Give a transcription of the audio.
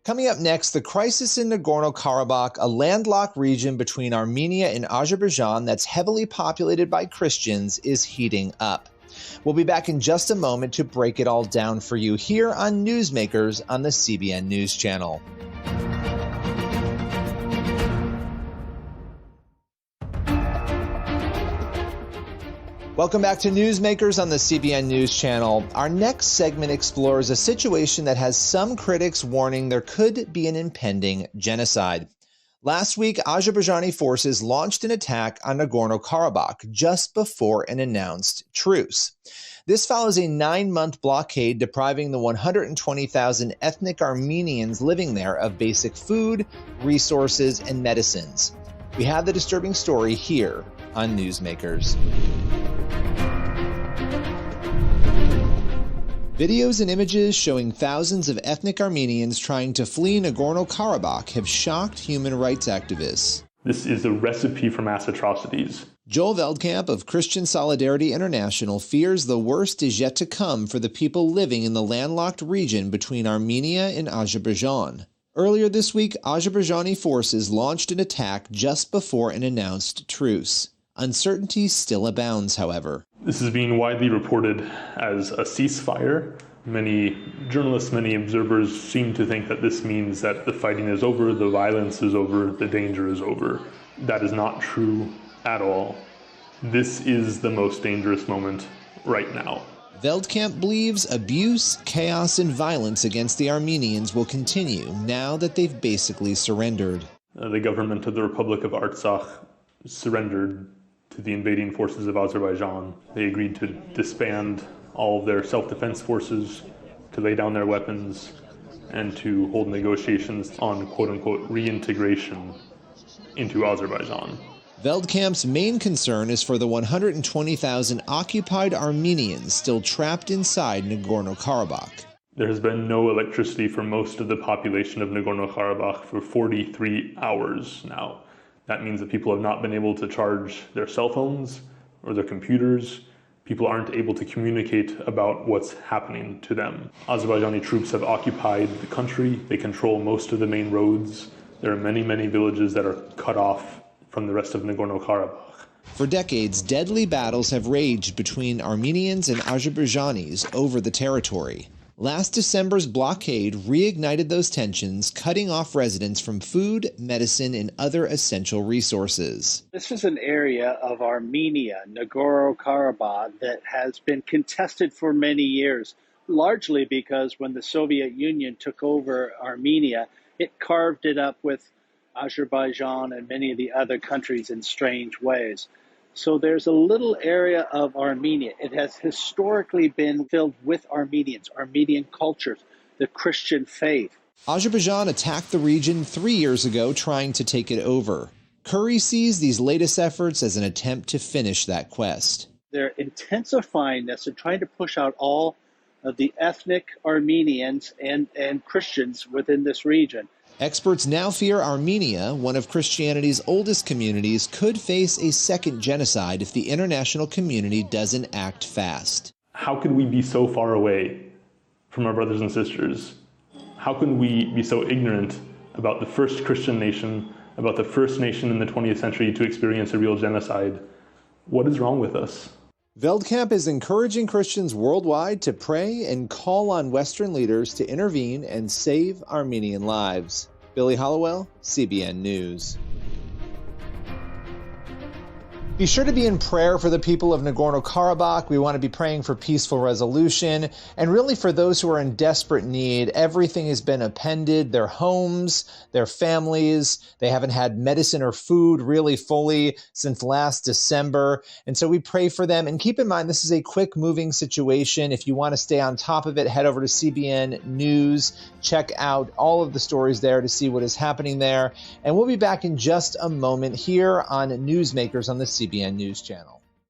Coming up next, the crisis in Nagorno Karabakh, a landlocked region between Armenia and Azerbaijan that's heavily populated by Christians, is heating up. We'll be back in just a moment to break it all down for you here on Newsmakers on the CBN News Channel. Welcome back to Newsmakers on the CBN News Channel. Our next segment explores a situation that has some critics warning there could be an impending genocide. Last week, Azerbaijani forces launched an attack on Nagorno Karabakh just before an announced truce. This follows a 9-month blockade depriving the 120,000 ethnic Armenians living there of basic food, resources, and medicines. We have the disturbing story here on Newsmakers. Videos and images showing thousands of ethnic Armenians trying to flee Nagorno-Karabakh have shocked human rights activists. This is a recipe for mass atrocities. Joel Veldkamp of Christian Solidarity International fears the worst is yet to come for the people living in the landlocked region between Armenia and Azerbaijan. Earlier this week, Azerbaijani forces launched an attack just before an announced truce. Uncertainty still abounds, however. This is being widely reported as a ceasefire. Many journalists, many observers seem to think that this means that the fighting is over, the violence is over, the danger is over. That is not true at all. This is the most dangerous moment right now. Veldkamp believes abuse, chaos, and violence against the Armenians will continue now that they've basically surrendered. The government of the Republic of Artsakh surrendered to the invading forces of Azerbaijan. They agreed to disband all of their self-defense forces, to lay down their weapons, and to hold negotiations on quote-unquote reintegration into Azerbaijan. Veldkamp's main concern is for the 120,000 occupied Armenians still trapped inside Nagorno-Karabakh. There has been no electricity for most of the population of Nagorno-Karabakh for 43 hours now. That means that people have not been able to charge their cell phones or their computers. People aren't able to communicate about what's happening to them. Azerbaijani troops have occupied the country. They control most of the main roads. There are many, many villages that are cut off from the rest of Nagorno-Karabakh. For decades, deadly battles have raged between Armenians and Azerbaijanis over the territory. Last December's blockade reignited those tensions, cutting off residents from food, medicine, and other essential resources. This is an area of Armenia, Nagorno Karabakh, that has been contested for many years, largely because when the Soviet Union took over Armenia, it carved it up with Azerbaijan and many of the other countries in strange ways. So there's a little area of Armenia. It has historically been filled with Armenians, Armenian cultures, the Christian faith. Azerbaijan attacked the region 3 years ago, trying to take it over. Curry sees these latest efforts as an attempt to finish that quest. They're intensifying this and trying to push out all of the ethnic Armenians and Christians within this region. Experts now fear Armenia, one of Christianity's oldest communities, could face a second genocide if the international community doesn't act fast. How could we be so far away from our brothers and sisters? How can we be so ignorant about the first Christian nation, about the first nation in the 20th century to experience a real genocide? What is wrong with us? Veldkamp is encouraging Christians worldwide to pray and call on Western leaders to intervene and save Armenian lives. Billy Hollowell, CBN News. Be sure to be in prayer for the people of Nagorno-Karabakh. We want to be praying for peaceful resolution, and really for those who are in desperate need. Everything has been appended, their homes, their families. They haven't had medicine or food really fully since last December. And so we pray for them. And keep in mind, this is a quick moving situation. If you want to stay on top of it, head over to CBN News. Check out all of the stories there to see what is happening there. And we'll be back in just a moment here on Newsmakers on the CBN News Channel.